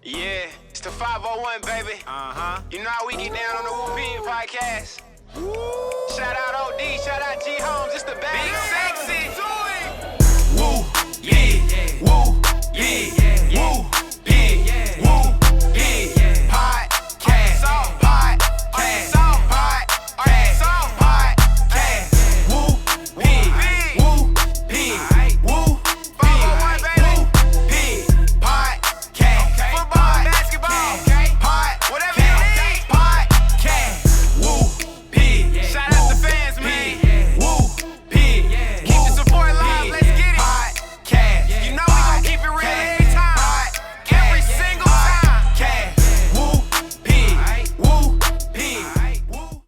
Yeah, it's the 501, baby. You know how we get down on the Woo Pig podcast. Shout out OD, shout out G Holmes, it's the bag. Big sexy. Woo, yeah, woo, yeah, woo, yeah, woo, yeah, podcast, Arkansas, podcast, woo, pig, woo, pig, woo, 501, baby, pig, podcast, football, basketball, whatever you need, podcast, woo, pig, shout out the fans, man, woo, pig, keep the support alive, let's get it, podcast, you know we gon' keep it real every time, every single time, podcast, woo, pig, woo.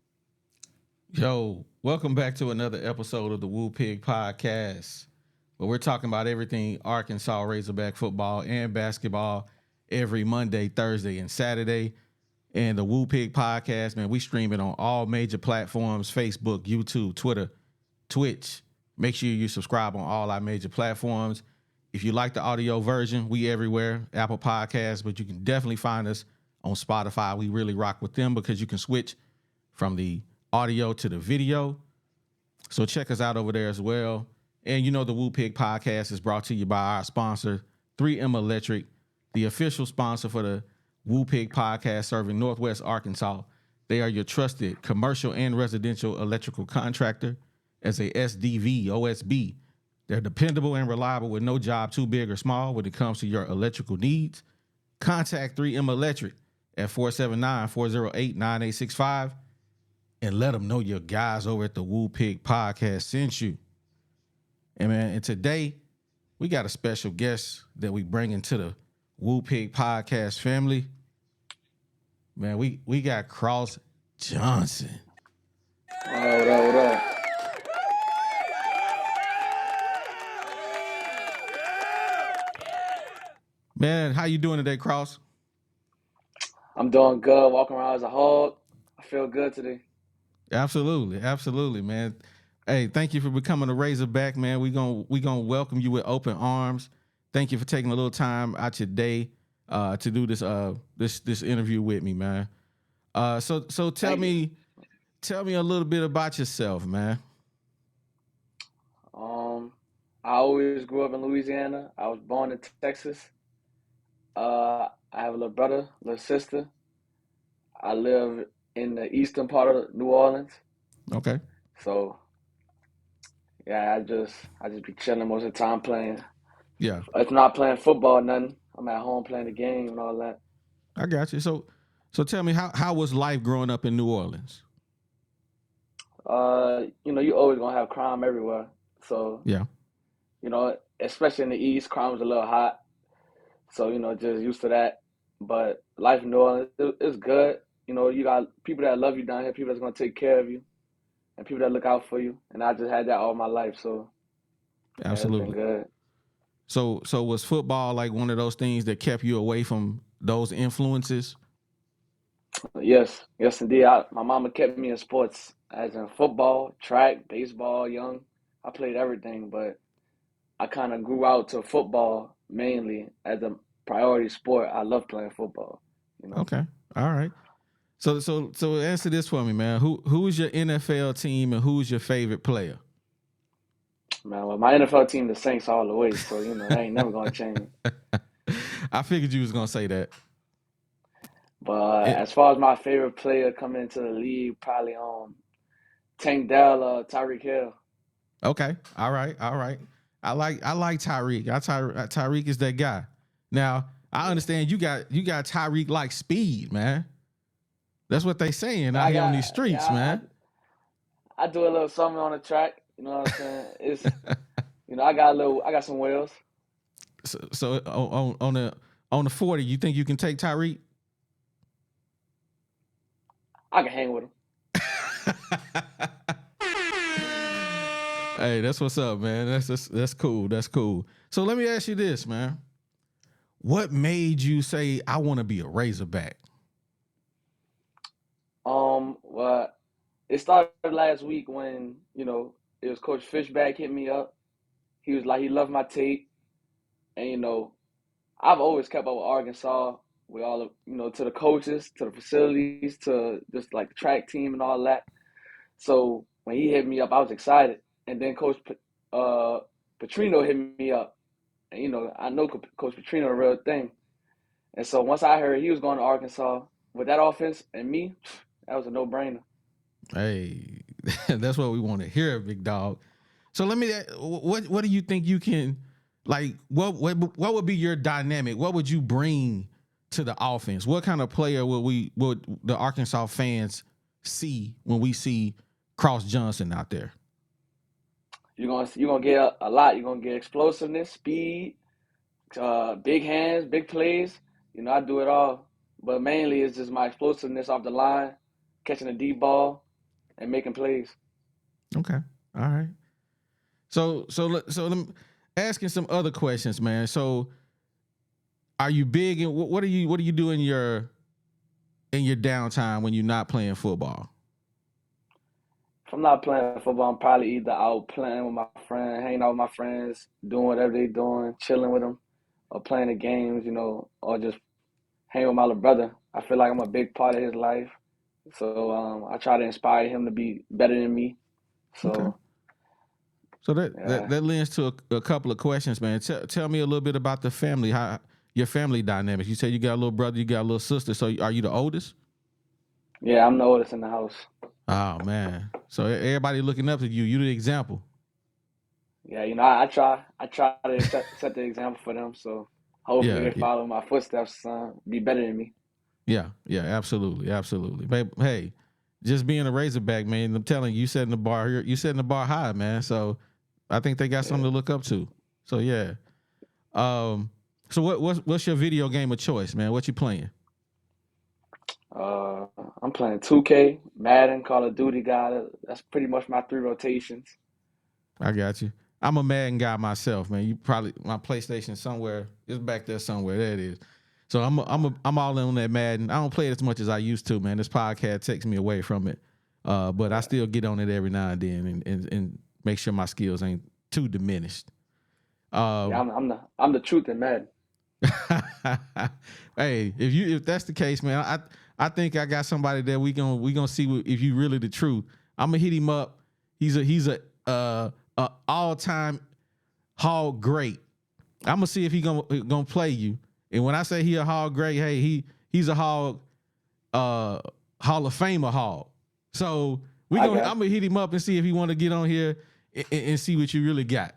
Yo, welcome back to another episode of the Woo Pig Podcast, where we're talking about everything Arkansas Razorback football and basketball every Monday, Thursday, and Saturday. And the Woo Pig Podcast, man, we stream it on all major platforms: Facebook, YouTube, Twitter, Twitch. Make sure you subscribe on all our major platforms. If you like the audio version, we everywhere, Apple Podcasts, but you can definitely find us on Spotify. We really rock with them because you can switch from the audio to the video. So check us out over there as well. And you know, the Woo Pig Podcast is brought to you by our sponsor, 3M Electric, the official sponsor for the Woo Pig Podcast, serving Northwest Arkansas. They are your trusted commercial and residential electrical contractor. As a SDV, OSB, they're dependable and reliable with no job too big or small when it comes to your electrical needs. Contact 3M Electric at 479-408-9865 and let them know your guys over at the Woo Pig Podcast sent you. And today we got a special guest that we bring into the Woo Pig Podcast family. Man, we got Krosse Johnson. What up? Man, how you doing today, Krosse? I'm doing good. Walking around as a hog. I feel good today. Absolutely, man. Hey, thank you for becoming a Razorback, man. We gonna welcome you with open arms. Thank you for taking a little time out your day to do this interview with me, man. So tell me a little bit about yourself, man. I always grew up in Louisiana. I was born in Texas. I have a little brother, little sister. I live in the eastern part of New Orleans. Okay. So yeah, I just be chilling most of the time playing. Yeah. If I'm not playing football or nothing, I'm at home playing the game and all that. I got you. So tell me, how was life growing up in New Orleans? You always gonna have crime everywhere. So Yeah. Especially in the East, crime's a little hot. So, just used to that. But life in New Orleans is good. You got people that love you down here, people that's going to take care of you, and people that look out for you. And I just had that all my life. So, Absolutely. It's been good. So was football like one of those things that kept you away from those influences? Yes, indeed. My mama kept me in sports, as in football, track, baseball, young. I played everything, but I kind of grew out to football mainly as a priority sport. I love playing football. Okay. All right. So answer this for me, man. Who is your NFL team and who's your favorite player? Man, well, my NFL team, the Saints all the way, so that ain't never gonna change. I figured you was gonna say that. But as far as my favorite player coming into the league, probably Tank Dell, Tyreek Hill. Okay. All right. I like Tyreek. Tyreek is that guy. Now, I understand you got Tyreek like speed, man. That's what they saying out here on these streets, man. I do a little something on the track. You know what I'm saying? It's I got some wheels. So on the 40, you think you can take Tyreek? I can hang with him. Hey, that's what's up, man. That's cool. That's cool. So let me ask you this, man. What made you say I want to be a Razorback? Well, it started last week when, it was Coach Fishback hit me up. He was like, he loved my tape. And, I've always kept up with Arkansas. with all of, to the coaches, to the facilities, to just like the track team and all that. So when he hit me up, I was excited. And then uh, Petrino hit me up. And, I know Coach Petrino a real thing. And so once I heard he was going to Arkansas with that offense and me, that was a no-brainer. Hey, that's what we want to hear, big dog. So let me. What do you think you can, like? What would be your dynamic? What would you bring to the offense? What kind of player would the Arkansas fans see when we see Krosse Johnson out there? You're gonna get a lot. You're gonna get explosiveness, speed, big hands, big plays. I do it all, but mainly it's just my explosiveness off the line, catching a deep ball, and making plays. Okay, all right. So I'm asking some other questions, man. So, are you big and what do you do in your downtime when you're not playing football? If I'm not playing football, I'm probably either out playing with my friends, hanging out with my friends, doing whatever they're doing, chilling with them, or playing the games, or just hanging with my little brother. I feel like I'm a big part of his life, so I try to inspire him to be better than me. Okay. So So that yeah, lends to a couple of questions, man. Tell me a little bit about the family, how your family dynamics. You said you got a little brother, you got a little sister. So are you the oldest? yeah, I'm the oldest in the house. Oh man. So everybody looking up to you. You the example. Yeah, I try to set the example for them. So hopefully Yeah, they follow my footsteps, be better than me. yeah, absolutely. But hey, just being a Razorback, man, I'm telling you, you setting the bar here. You setting the bar high, man. So I think they got something Yeah. to look up to. So yeah. Um. So what's your video game of choice, man? What you playing? Uh, I'm playing 2K, Madden, Call of Duty guy. That's pretty much my three rotations. I got you. I'm a Madden guy myself, man. You probably my PlayStation somewhere is back there somewhere. There it is. So I'm all in on that Madden. I don't play it as much as I used to, man. This podcast takes me away from it, but I still get on it every now and then and make sure my skills ain't too diminished. Yeah, Um, I'm the truth in Madden. hey, if that's the case, man, I think I got somebody that we gonna see if you really the truth. I'm gonna hit him up. He's a all time hall great. I'm gonna see if he gonna play you. And when I say he a hall great, hey, he's a hall Hall of Famer hall. So I I'm got. gonna hit him up and see if he want to get on here and see what you really got.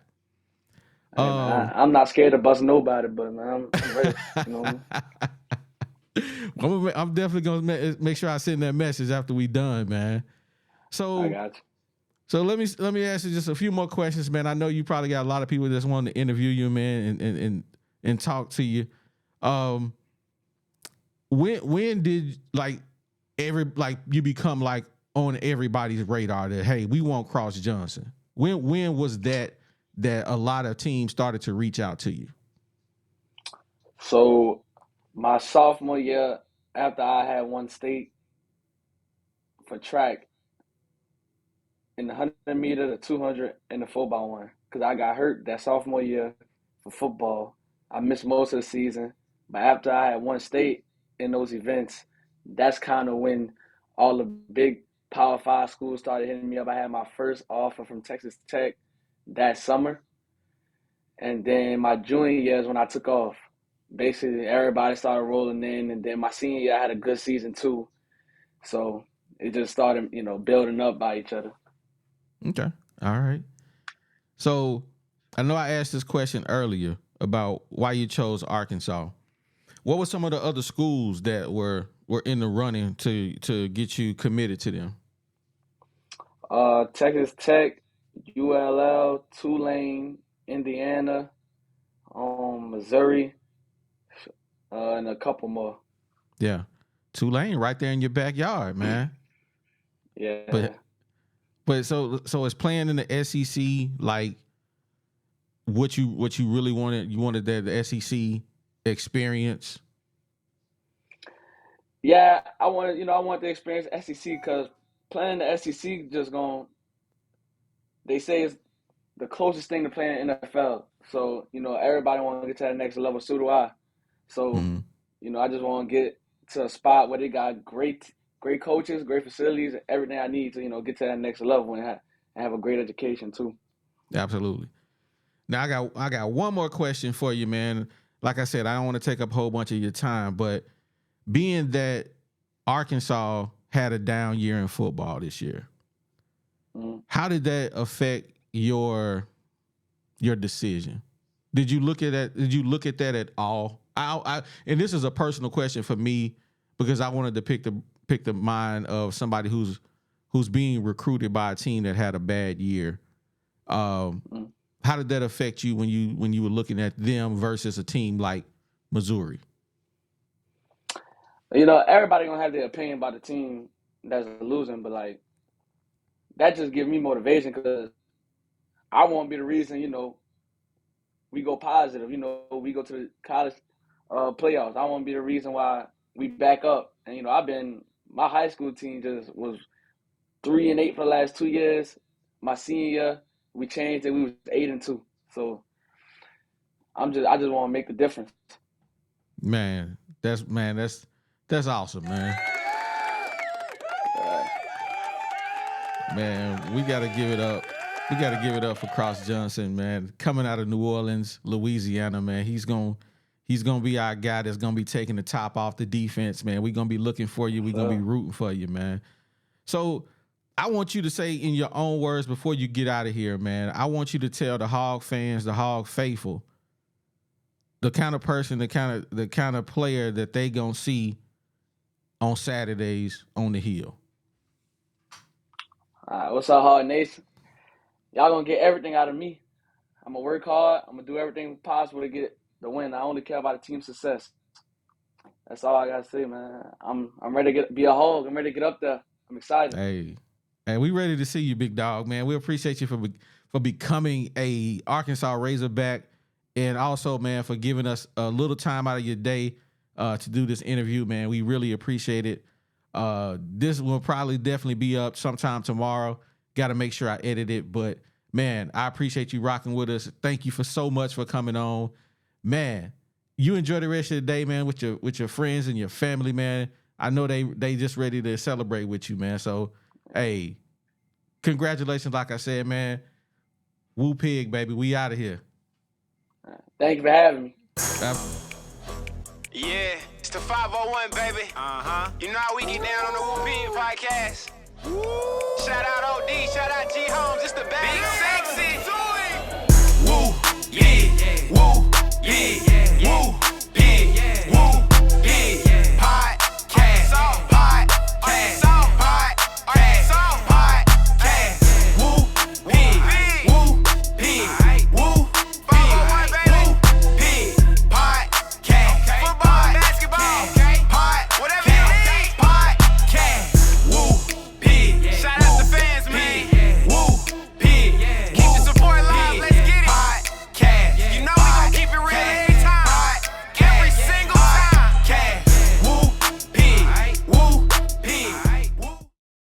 Hey man, Um, I'm not scared to bust nobody, but man, I'm ready. I'm definitely gonna make sure I send that message after we done, man. I So got you. so let me ask you just a few more questions, man. I know you probably got a lot of people that's wanting to interview you, man, and talk to you. Um, when did you become like on everybody's radar that hey, we want Krosse Johnson? When was that a lot of teams started to reach out to you? So my sophomore year, after I had won state for track in the 100 meter, the 200, and the 4x1, because I got hurt that sophomore year for football. I missed most of the season, but after I had won state in those events, that's kind of when all the big Power Five schools started hitting me up. I had my first offer from Texas Tech that summer, and then my junior year is when I took off. Basically, everybody started rolling in, and then my senior year I had a good season too. So it just started, building up by each other. Okay, all right. So I know I asked this question earlier about why you chose Arkansas. What were some of the other schools that were in the running to get you committed to them? Texas Tech, ULL, Tulane, Indiana, Missouri, and a couple more. Yeah, Tulane right there in your backyard, man. Yeah. But so it's playing in the SEC like what you really wanted. You wanted that the SEC experience. Yeah, I want to experience SEC because playing the SEC just going, they say it's the closest thing to playing in NFL. So, everybody want to get to that next level. So do I. So Mm-hmm. I just want to get to a spot where they got great coaches, great facilities, everything I need to, get to that next level and have a great education too. Absolutely. Now I got one more question for you, man. Like I said, I don't want to take up a whole bunch of your time, but being that Arkansas had a down year in football this year, how did that affect your decision? Did you look at that? Did you look at that at all? And this is a personal question for me because I wanted to pick the mind of somebody who's being recruited by a team that had a bad year. How did that affect you when you were looking at them versus a team like Missouri? Everybody gonna have their opinion about the team that's losing, but like that just gives me motivation because I want to be the reason. We go positive. We go to the college playoffs. I want to be the reason why we back up. And my high school team just was 3-8 for the last 2 years. My senior year, we changed it. We was 8-2. So I just want to make the difference. Man, that's awesome, man. Man, we got to give it up. We got to give it up for Krosse Johnson, man. Coming out of New Orleans, Louisiana, man. He's gonna be our guy that's gonna be taking the top off the defense, man. We're gonna be looking for you. We're gonna be rooting for you, man. So I want you to say in your own words before you get out of here, man. I want you to tell the Hog fans, the Hog faithful, the kind of person, the kind of player that they gonna see on Saturdays on the Hill. All right, what's up, Hog Nation? Y'all gonna get everything out of me. I'm gonna work hard. I'm gonna do everything possible to get the win. I only care about the team's success. That's all I gotta say, man. I'm ready to be a Hog. I'm ready to get up there. I'm excited. Hey, we ready to see you, big dog, man. We appreciate you for becoming a Arkansas Razorback, and also, man, for giving us a little time out of your day to do this interview, man. We really appreciate it. This will probably definitely be up sometime tomorrow. Got to make sure I edit it, but man, I appreciate you rocking with us. Thank you for so much for coming on, man. You enjoy the rest of the day, man, with your friends and your family, man. I know they just ready to celebrate with you, man. So, hey, congratulations, like I said, man. Woo Pig, baby, we out of here. Thank you for having me. Yeah, it's the 501, baby. You know how we get down on the Woo Pig podcast. Shout out OD, shout out G Holmes, it's the bag. Big sexy.